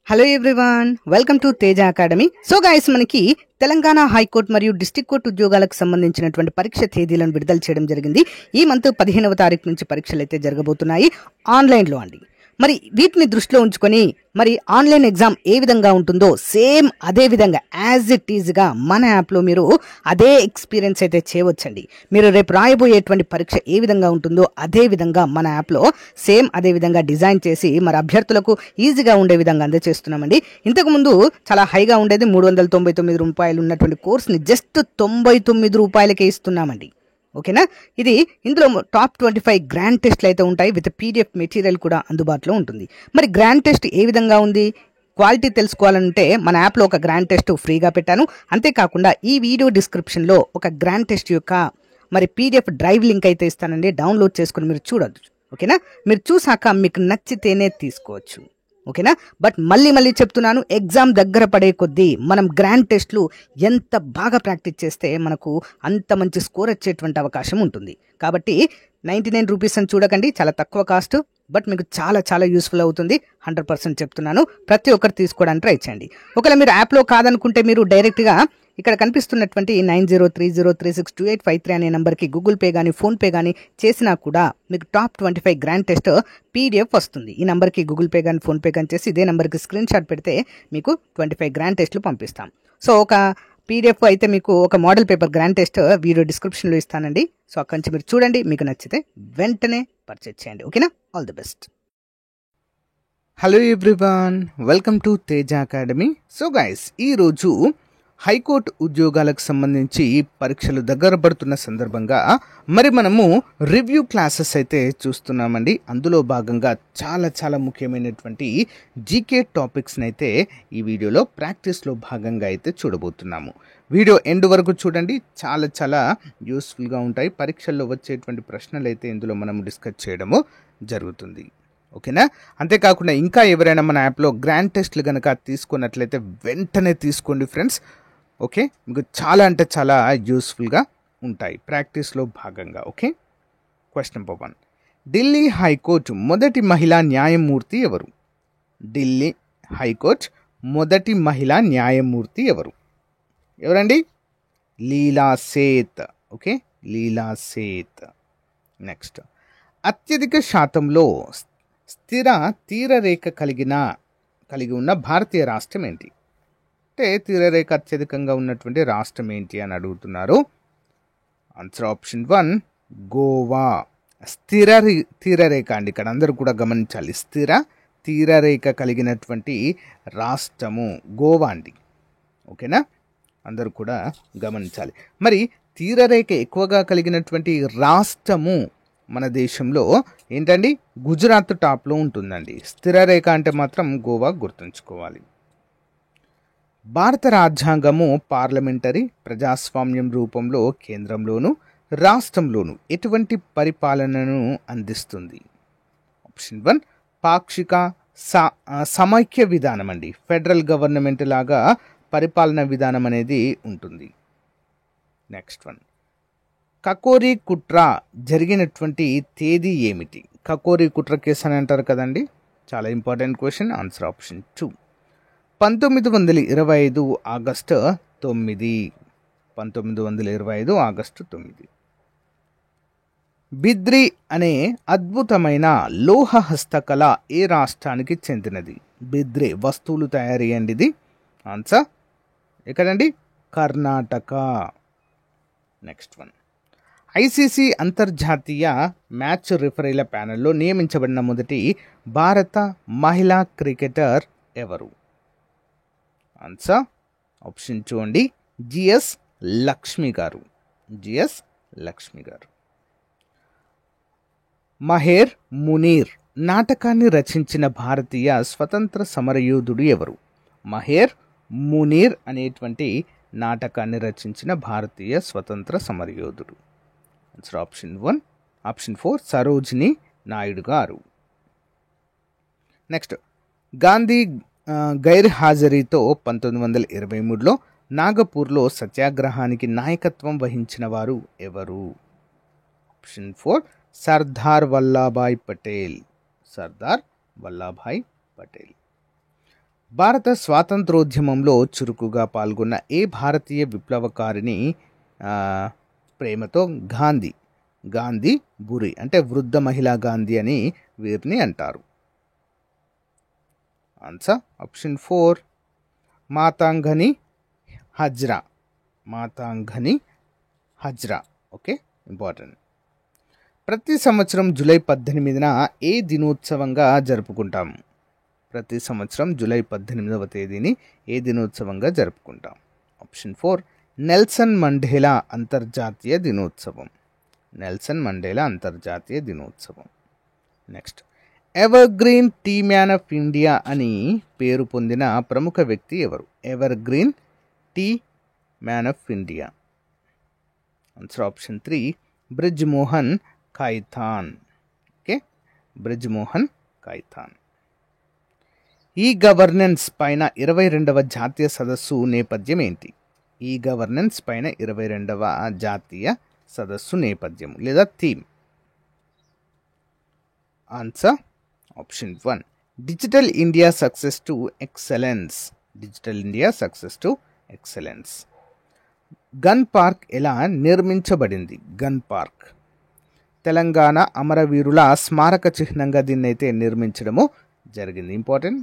Hello everyone, welcome to Teja academy. So guys, మనకి Telangana high court మరియు district court ఉద్యోగాలకు సంబంధించినటువంటి పరీక్ష తేదీలను విడుదల చేయడం జరిగింది. ఈ మంత్ 15వ తారీఖు నుంచి పరీక్షలు అయితే జరగబోతున్నాయి ఆన్లైన్లో అండి. మరి వీటిని దృష్టిలో ఉంచుకొని మరి ఆన్లైన్ ఎగ్జామ్ ఏ విధంగా ఉంటుందో సేమ్ అదే విధంగా యాజ్ ఇట్ ఈజ్గా మన యాప్లో మీరు అదే ఎక్స్పీరియన్స్ అయితే చేయవచ్చండి. మీరు రేపు రాయబోయేటువంటి పరీక్ష ఏ విధంగా ఉంటుందో అదే విధంగా మన యాప్లో సేమ్ అదే విధంగా డిజైన్ చేసి మరి అభ్యర్థులకు ఈజీగా ఉండే విధంగా అందజేస్తున్నామండి. ఇంతకుముందు చాలా హైగా ఉండేది, 399 రూపాయలు ఉన్నటువంటి కోర్స్ని జస్ట్ 99 రూపాయలకే ఇస్తున్నామండి. ఓకేనా. ఇందులో టాప్ 25 గ్రాండ్ టెస్ట్లు అయితే ఉంటాయి, విత్ పీడిఎఫ్ మెటీరియల్ కూడా అందుబాటులో ఉంటుంది. మరి గ్రాండ్ టెస్ట్ ఏ విధంగా ఉంది, క్వాలిటీ తెలుసుకోవాలంటే మన యాప్లో ఒక గ్రాండ్ టెస్ట్ ఫ్రీగా పెట్టాను. అంతేకాకుండా ఈ వీడియో డిస్క్రిప్షన్లో ఒక గ్రాండ్ టెస్ట్ యొక్క మరి పీడిఎఫ్ డ్రైవ్ లింక్ అయితే ఇస్తానండి. డౌన్లోడ్ చేసుకుని మీరు చూడొచ్చు. ఓకేనా. మీరు చూసాక మీకు నచ్చితేనే తీసుకోవచ్చు. ఓకేనా. బట్ మళ్ళీ చెప్తున్నాను, ఎగ్జామ్ దగ్గర పడే కొద్దీ మనం గ్రాండ్ టెస్ట్లు ఎంత బాగా ప్రాక్టీస్ చేస్తే మనకు అంత మంచి స్కోర్ వచ్చేటువంటి అవకాశం ఉంటుంది. కాబట్టి 99 రూపీస్ అని చూడకండి, చాలా తక్కువ కాస్ట్. బట్ మీకు చాలా యూస్ఫుల్ అవుతుంది. 100% చెప్తున్నాను. ప్రతి ఒక్కరు తీసుకోవడానికి ట్రై చేయండి. ఒకవేళ మీరు యాప్లో కాదనుకుంటే మీరు డైరెక్ట్గా ఇక్కడ కనిపిస్తున్నటువంటి 9030362853 అనే నెంబర్కి గూగుల్ పే కానీ ఫోన్పే కానీ చేసినా కూడా మీకు టాప్ 25 గ్రాండ్ టెస్ట్ పీడిఎఫ్ వస్తుంది. ఈ నెంబర్కి గూగుల్ పే కానీ ఫోన్పే కానీ చేసి ఇదే నెంబర్కి స్క్రీన్ షాట్ పెడితే మీకు 25 గ్రాండ్ టెస్ట్లు పంపిస్తాం. సో ఒక పీడిఎఫ్ అయితే మీకు ఒక model paper grand test video డిస్క్రిప్షన్లో ఇస్తానండి. సో అక్కడి నుంచి మీరు చూడండి, మీకు నచ్చితే వెంటనే పర్చేజ్ చేయండి. ఓకేనా. All the best. Hello everyone, welcome to Teja academy. So guys, ఈరోజు హైకోర్టు ఉద్యోగాలకు సంబంధించి పరీక్షలు దగ్గర పడుతున్న సందర్భంగా మరి మనము రివ్యూ క్లాసెస్ అయితే చూస్తున్నామండి. అందులో భాగంగా చాలా ముఖ్యమైనటువంటి జీకే టాపిక్స్ని అయితే ఈ వీడియోలో ప్రాక్టీస్లో భాగంగా అయితే చూడబోతున్నాము. వీడియో ఎండ్ వరకు చూడండి, చాలా యూస్ఫుల్గా ఉంటాయి. పరీక్షల్లో వచ్చేటువంటి ప్రశ్నలు అయితే ఇందులో మనం డిస్కస్ చేయడము జరుగుతుంది. ఓకేనా. అంతేకాకుండా ఇంకా ఎవరైనా మన యాప్లో గ్రాండ్ టెస్ట్లు కనుక తీసుకున్నట్లయితే వెంటనే తీసుకోండి ఫ్రెండ్స్. ఓకే, మీకు చాలా యూస్ఫుల్గా ఉంటాయి ప్రాక్టీస్లో భాగంగా. Okay. Question number 1, Delhi high court మొదటి మహిళా న్యాయమూర్తి ఎవరు? ఢిల్లీ హైకోర్టు మొదటి మహిళా న్యాయమూర్తి ఎవరండి? లీలా సేత్. ఓకే, లీలా సేత్. నెక్స్ట్, అత్యధిక శాతంలో స్థిర తీరరేఖ కలిగి ఉన్న భారతీయ రాష్ట్రం ఏంటి? అంటే తీరరేఖ అత్యధికంగా ఉన్నటువంటి రాష్ట్రం ఏంటి అని అడుగుతున్నారు. Answer option 1 Goa. స్థిర తీరరేఖ అండి, ఇక్కడ అందరూ కూడా గమనించాలి. స్థిర తీరరేఖ కలిగినటువంటి రాష్ట్రము గోవా అండి. ఓకేనా, అందరూ కూడా గమనించాలి. మరి తీరరేఖ ఎక్కువగా కలిగినటువంటి రాష్ట్రము మన దేశంలో ఏంటండి? గుజరాత్ టాప్లో ఉంటుందండి. స్థిర రేఖ అంటే మాత్రం గోవా గుర్తుంచుకోవాలి. భారత రాజ్యాంగము పార్లమెంటరీ ప్రజాస్వామ్యం రూపంలో కేంద్రంలోను రాష్ట్రంలోను ఎటువంటి పరిపాలనను అందిస్తుంది? ఆప్షన్ 1 పాక్షిక సమైక్య విధానం అండి. ఫెడరల్ గవర్నమెంట్ లాగా పరిపాలన విధానం అనేది ఉంటుంది. నెక్స్ట్ 1, కకోరి కుట్ర జరిగినటువంటి తేదీ ఏమిటి? కకోరి కుట్ర కేసు అని అంటారు కదండి, చాలా important question. Answer option 2 1925 August 9. 1925 August 9. Bidri అనే అద్భుతమైన లోహ హస్తకళ ఏ రాష్ట్రానికి చెందినది? బిద్రి వస్తువులు తయారీ అండి ఇది. ఆన్సర్ ఎక్కడండి? కర్ణాటక. నెక్స్ట్ 1, ఐసీసీ అంతర్జాతీయ మ్యాచ్ రిఫరీల ప్యానెల్లో నియమించబడిన మొదటి భారత మహిళా క్రికెటర్ ఎవరు? ఆన్సర్ ఆప్షన్ 2 అండి, జిఎస్ లక్ష్మి గారు. జిఎస్ లక్ష్మి గారు. మహేర్ మునీర్ నాటకాన్ని రచించిన భారతీయ స్వతంత్ర సమరయోధుడు ఎవరు? మహేర్ మునీర్ అనేటువంటి నాటకాన్ని రచించిన భారతీయ స్వతంత్ర సమరయోధుడు. Answer option 1. Option 4 Sarojini Naidu గారు. నెక్స్ట్, గాంధీ గైర్హాజరీతో 1923లో నాగపూర్లో సత్యాగ్రహానికి నాయకత్వం వహించిన వారు ఎవరు? ఆప్షన్ 4 సర్దార్ వల్లభాయ్ పటేల్. సర్దార్ వల్లభాయ్ పటేల్. భారత స్వాతంత్రోద్యమంలో చురుకుగా పాల్గొన్న ఏ భారతీయ విప్లవకారిని ప్రేమతో గాంధీ బురి అంటే వృద్ధ మహిళా గాంధీ అని వీరిని అంటారు. Answer option 4 Matangini Hazra. Okay, important. ప్రతి సంవత్సరం జూలై 18న ఏ దినోత్సవంగా జరుపుకుంటాము? ప్రతి సంవత్సరం జూలై 18వ తేదీని ఏ దినోత్సవంగా జరుపుకుంటాం? ఆప్షన్ 4 నెల్సన్ మండేలా అంతర్జాతీయ దినోత్సవం. Next, evergreen tea man of India అని పేరు పొందిన ప్రముఖ వ్యక్తి ఎవరు? Evergreen tea man of India. Answer option 3 Brij Mohan Khaitan. Okay, Brij Mohan Khaitan. ఈ గవర్నెన్స్ పైన 22వ జాతీయ సదస్సు నేపథ్యం ఏంటి? ఈ గవర్నెన్స్ పైన 22వ జాతీయ సదస్సు నేపథ్యం లేదా theme. Answer option 1 digital India success to excellence. Gun park ఎలా నిర్మించబడింది? గన్ పార్క్ తెలంగాణ అమరవీరుల స్మారక చిహ్నంగా దీన్నైతే నిర్మించడము జరిగింది. ఇంపార్టెంట్.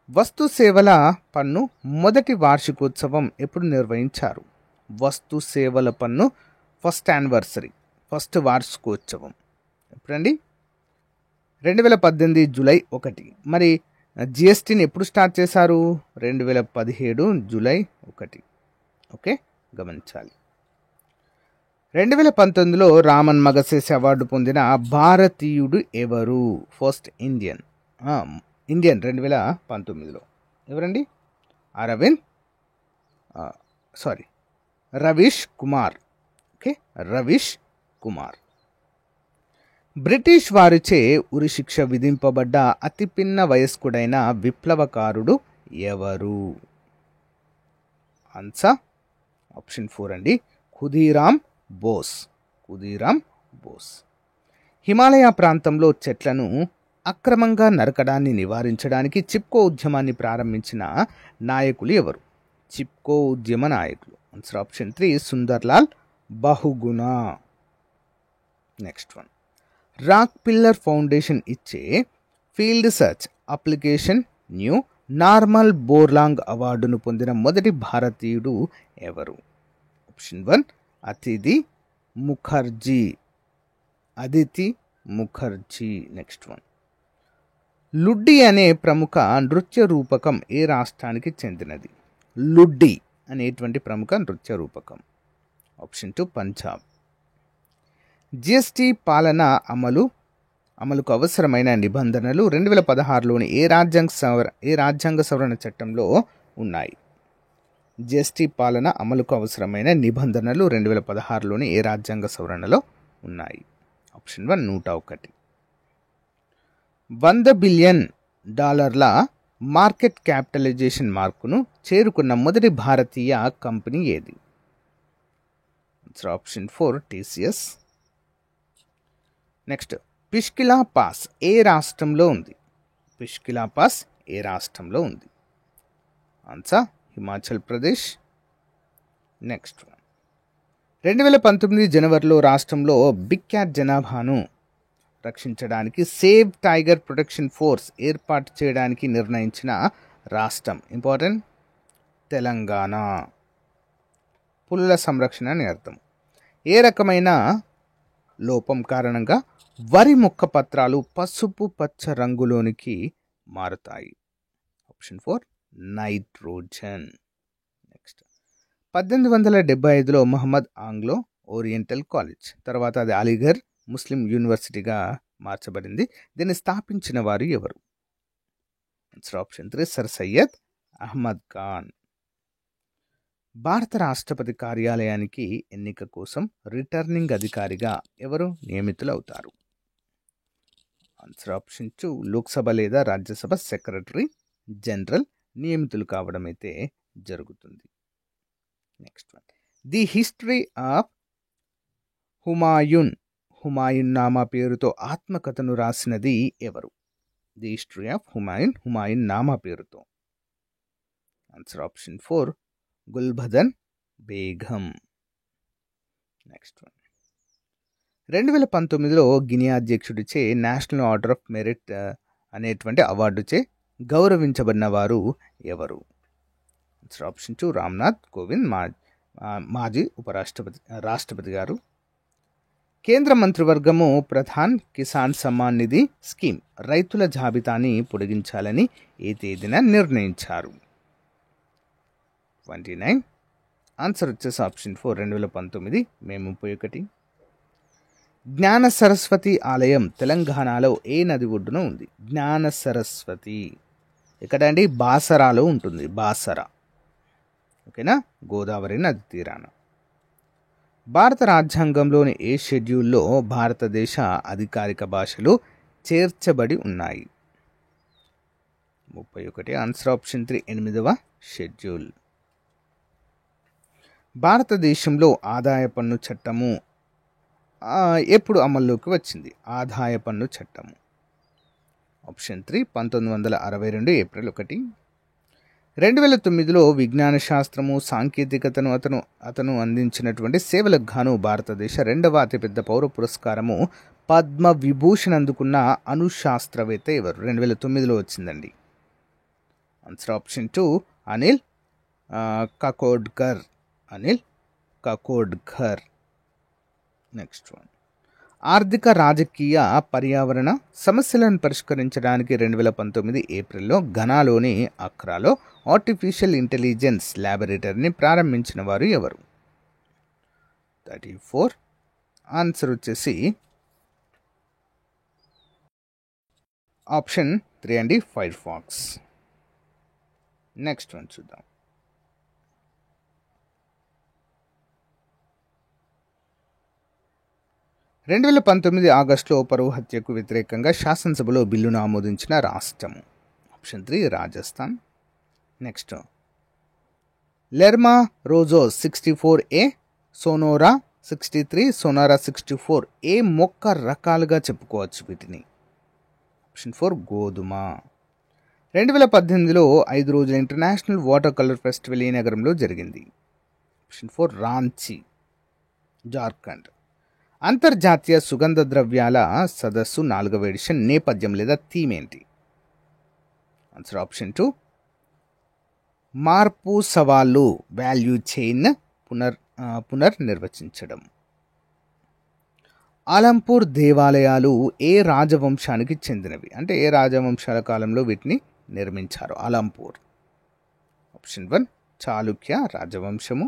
వస్తు సేవల పన్ను మొదటి వార్షికోత్సవం ఎప్పుడు నిర్వహించారు? వస్తు సేవల పన్ను ఫస్ట్ వార్షికోత్సవం ఎప్పుడండి? 2018 జూలై 1. మరి జిఎస్టీని ఎప్పుడు స్టార్ట్ చేశారు? 2017 జూలై 1. ఓకే, గమనించాలి. 2019లో రామన్ మగసెసే అవార్డు పొందిన భారతీయుడు ఎవరు? ఫస్ట్ ఇండియన్ 2019లో ఎవరండి? రవీష్ కుమార్. ఓకే, రవీష్ కుమార్. బ్రిటిష్ వారిచే ఉరిశిక్ష విధింపబడ్డ అతి పిన్న వయస్కుడైన విప్లవకారుడు ఎవరు? ఆన్సర్ ఆప్షన్ 4 అండి, ఖుదీరామ్ బోస్. హిమాలయ ప్రాంతంలో చెట్లను అక్రమంగా నరకడాన్ని నివారించడానికి చిప్కో ఉద్యమాన్ని ప్రారంభించిన నాయకులు ఎవరు? చిప్కో ఉద్యమ నాయకులు. Answer option 3 Sunderlal Bahuguna. Next one, rock pillar foundation ఇచ్చే field search application new normal Borlaug అవార్డును పొందిన మొదటి భారతీయుడు ఎవరు? Option 1 Aditi Mukherjee. Next one, లుడ్డి అనే ప్రముఖ నృత్య రూపకం ఏ రాష్ట్రానికి చెందినది? లుడ్డి అనేటువంటి ప్రముఖ నృత్య రూపకం. ఆప్షన్ 2 పంజాబ్. జిఎస్టీ పాలన అమలుకు అవసరమైన నిబంధనలు 2016లోని ఏ రాజ్యాంగ సవరణ చట్టంలో ఉన్నాయి? జిఎస్టీ పాలన అమలుకు అవసరమైన నిబంధనలు 2016లోని ఏ రాజ్యాంగ సవరణలో ఉన్నాయి? ఆప్షన్ 1 101. $100 బిలియన్ మార్కెట్ క్యాపిటలైజేషన్ మార్కును చేరుకున్న మొదటి భారతీయ కంపెనీ ఏది? Option 4 TCS. నెక్స్ట్, పిష్కిలా పాస్ ఏ రాష్ట్రంలో ఉంది? Answer Himachal Pradesh. Next one, 2019 జనవరిలో రాష్ట్రంలో బిగ్ క్యాట్ జనాభాను రక్షించడానికి సేవ్ టైగర్ ప్రొటెక్షన్ ఫోర్స్ ఏర్పాటు చేయడానికి నిర్ణయించిన రాష్ట్రం. ఇంపార్టెంట్, తెలంగాణ. పులుల సంరక్షణ అని అర్థం. ఏ రకమైన లోపం కారణంగా వరి మొక్క పత్రాలు పసుపు పచ్చ రంగులోనికి మారుతాయి? Option 4 nitrogen. నెక్స్ట్, 1875లో మహమ్మద్ ఆంగ్లో ఓరియంటల్ కాలేజ్, తర్వాత అది అలీఘర్ ముస్లిం యూనివర్సిటీగా మార్చబడింది. దీన్ని స్థాపించిన వారు ఎవరు? Option 3 sir Syed Ahmad Khan. భారత రాష్ట్రపతి కార్యాలయానికి ఎన్నిక కోసం రిటర్నింగ్ అధికారిగా ఎవరు నియమితులవుతారు? ఆన్సర్ ఆప్షన్ 2 లోక్సభ లేదా రాజ్యసభ సెక్రటరీ జనరల్ నియమితులు కావడం అయితే జరుగుతుంది. Next one, the history of Humayun Nama పేరుతో ఆత్మకథను రాసినది ఎవరు? The history of Humayun, Humayun Nama పేరుతో. Answer option 4 Gulbadan Begum. Next one. 2019లో గిని అధ్యక్షుడిచే నేషనల్ ఆర్డర్ ఆఫ్ మెరిట్ అనేటువంటి అవార్డుచే గౌరవించబడిన వారు ఎవరు? ఆన్సర్ ఆప్షన్ 2 రామ్నాథ్ కోవింద్, మాజీ రాష్ట్రపతి గారు. కేంద్ర మంత్రివర్గము ప్రధాన్ కిసాన్ సమ్మాన్ నిధి స్కీమ్ రైతుల జాబితాని పొడిగించాలని ఏ తేదీన నిర్ణయించారు? 29. ఆన్సర్ వచ్చేసి ఆప్షన్ 4 2019 మే 31. జ్ఞాన సరస్వతి ఆలయం తెలంగాణలో ఏ నది ఒడ్డున ఉంది? జ్ఞాన సరస్వతి ఎక్కడండి? బాసరాలో ఉంటుంది. బాసరా, ఓకేనా, గోదావరి నది తీరాన. భారత రాజ్యాంగంలోని ఏ షెడ్యూల్లో భారతదేశ అధికారిక భాషలు చేర్చబడి ఉన్నాయి? 31. ఆన్సర్ ఆప్షన్ 3 8వ షెడ్యూల్. భారతదేశంలో ఆదాయ పన్ను చట్టము ఎప్పుడు అమల్లోకి వచ్చింది? ఆదాయ పన్ను చట్టము ఆప్షన్ 3 1962 ఏప్రిల్ 1. 2009లో విజ్ఞాన శాస్త్రము సాంకేతికతను అతను అందించినటువంటి సేవలకు గాను భారతదేశ 2వ అతిపెద్ద పౌర పురస్కారము పద్మ విభూషణ్ అందుకున్న అణుశాస్త్రవేత్త ఎవరు? 2009లో వచ్చిందండి. Answer option 2 Anil Kakodkar. Anil Kakodkar. Next one. ఆర్థిక రాజకీయ పర్యావరణ సమస్యలను పరిష్కరించడానికి 2019 ఏప్రిల్లో ఘనాలోని అక్రాలో ఆర్టిఫిషియల్ ఇంటెలిజెన్స్ ల్యాబొరేటరీని ప్రారంభించిన వారు ఎవరు? 34. ఆన్సర్ వచ్చేసి ఆప్షన్ 3 అండి, ఫైర్ ఫాక్స్. నెక్స్ట్ వన్ చూద్దాం. 2019 ఆగస్టులో పరువు హత్యకు వ్యతిరేకంగా శాసనసభలో బిల్లును ఆమోదించిన రాష్ట్రము? ఆప్షన్ 3 రాజస్థాన్. నెక్స్ట్ లెర్మా రోజో 64A, సోనోరా 63, సోనారా 64 ఏ మొక్క రకాలుగా చెప్పుకోవచ్చు వీటిని? ఆప్షన్ 4 గోధుమ. 2018లో 5 రోజుల ఇంటర్నేషనల్ వాటర్ కలర్ ఫెస్టివల్ ఈ నగరంలో జరిగింది? ఆప్షన్ 4 రాంచీ, జార్ఖండ్. అంతర్జాతీయ సుగంధ ద్రవ్యాల సదస్సు 4వ ఎడిషన్ నేపథ్యం లేదా థీమ్ ఏంటి? ఆన్సర్ ఆప్షన్ 2 మార్పు సవాళ్ళు, వాల్యూ చైన్ పునర్నిర్వచించడం. ఆలంపూర్ దేవాలయాలు ఏ రాజవంశానికి చెందినవి? అంటే ఏ రాజవంశాల కాలంలో వీటిని నిర్మించారు? ఆలంపూర్. ఆప్షన్ 1 చాళుక్య రాజవంశము.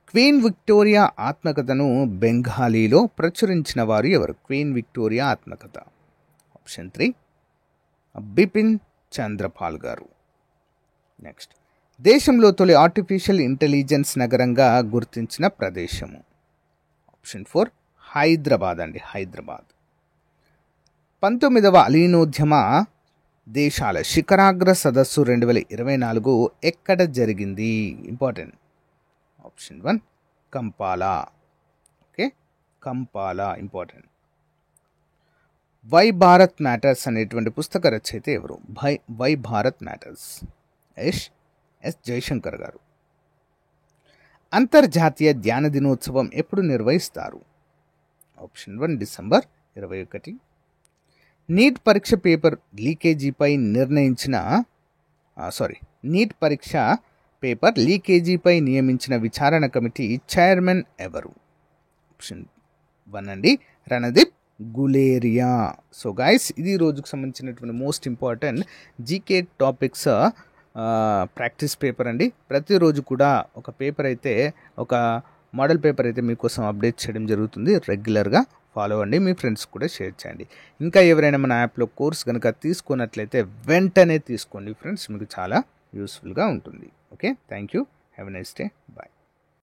క్వీన్ విక్టోరియా ఆత్మకథను బెంగాలీలో ప్రచురించిన వారు ఎవరు? క్వీన్ విక్టోరియా ఆత్మకథ. ఆప్షన్ 3 బిపిన్ చంద్రపాల్ గారు. నెక్స్ట్ దేశంలో తొలి ఆర్టిఫిషియల్ ఇంటెలిజెన్స్ నగరంగా గుర్తించిన ప్రదేశము? ఆప్షన్ 4 హైదరాబాద్ అండి, హైదరాబాద్. 19వ అలీనోద్యమ దేశాల శిఖరాగ్ర సదస్సు 2024 ఎక్కడ జరిగింది? Important. Option 1 Kampala. Okay, Kampala important. Why Bharat matters అనేటువంటి పుస్తక రచయిత ఎవరు? Why Bharat matters S Jaishankar గారు. అంతర్జాతీయ ధ్యాన దినోత్సవం ఎప్పుడు నిర్వహిస్తారు? Option 1 December 21. నీట్ పరీక్ష పేపర్ లీకేజీపై నియమించిన విచారణ కమిటీ చైర్మన్ ఎవరు? ఆప్షన్ 1 అండి, రణదీప్ గులేరియా. సో గైస్, ఇది రోజుకు సంబంధించినటువంటి most important GK topics practice paper అండి. ప్రతిరోజు కూడా ఒక పేపర్ అయితే, ఒక మోడల్ పేపర్ అయితే మీకోసం అప్డేట్ చేయడం జరుగుతుంది. రెగ్యులర్గా ఫాలో అవ్వండి, మీ ఫ్రెండ్స్ కూడా షేర్ చేయండి. ఇంకా ఎవరైనా మన యాప్లో కోర్స్ కనుక తీసుకున్నట్లయితే వెంటనే తీసుకోండి ఫ్రెండ్స్, మీకు చాలా యూస్ఫుల్గా ఉంటుంది. Okay, thank you, have a nice day, bye.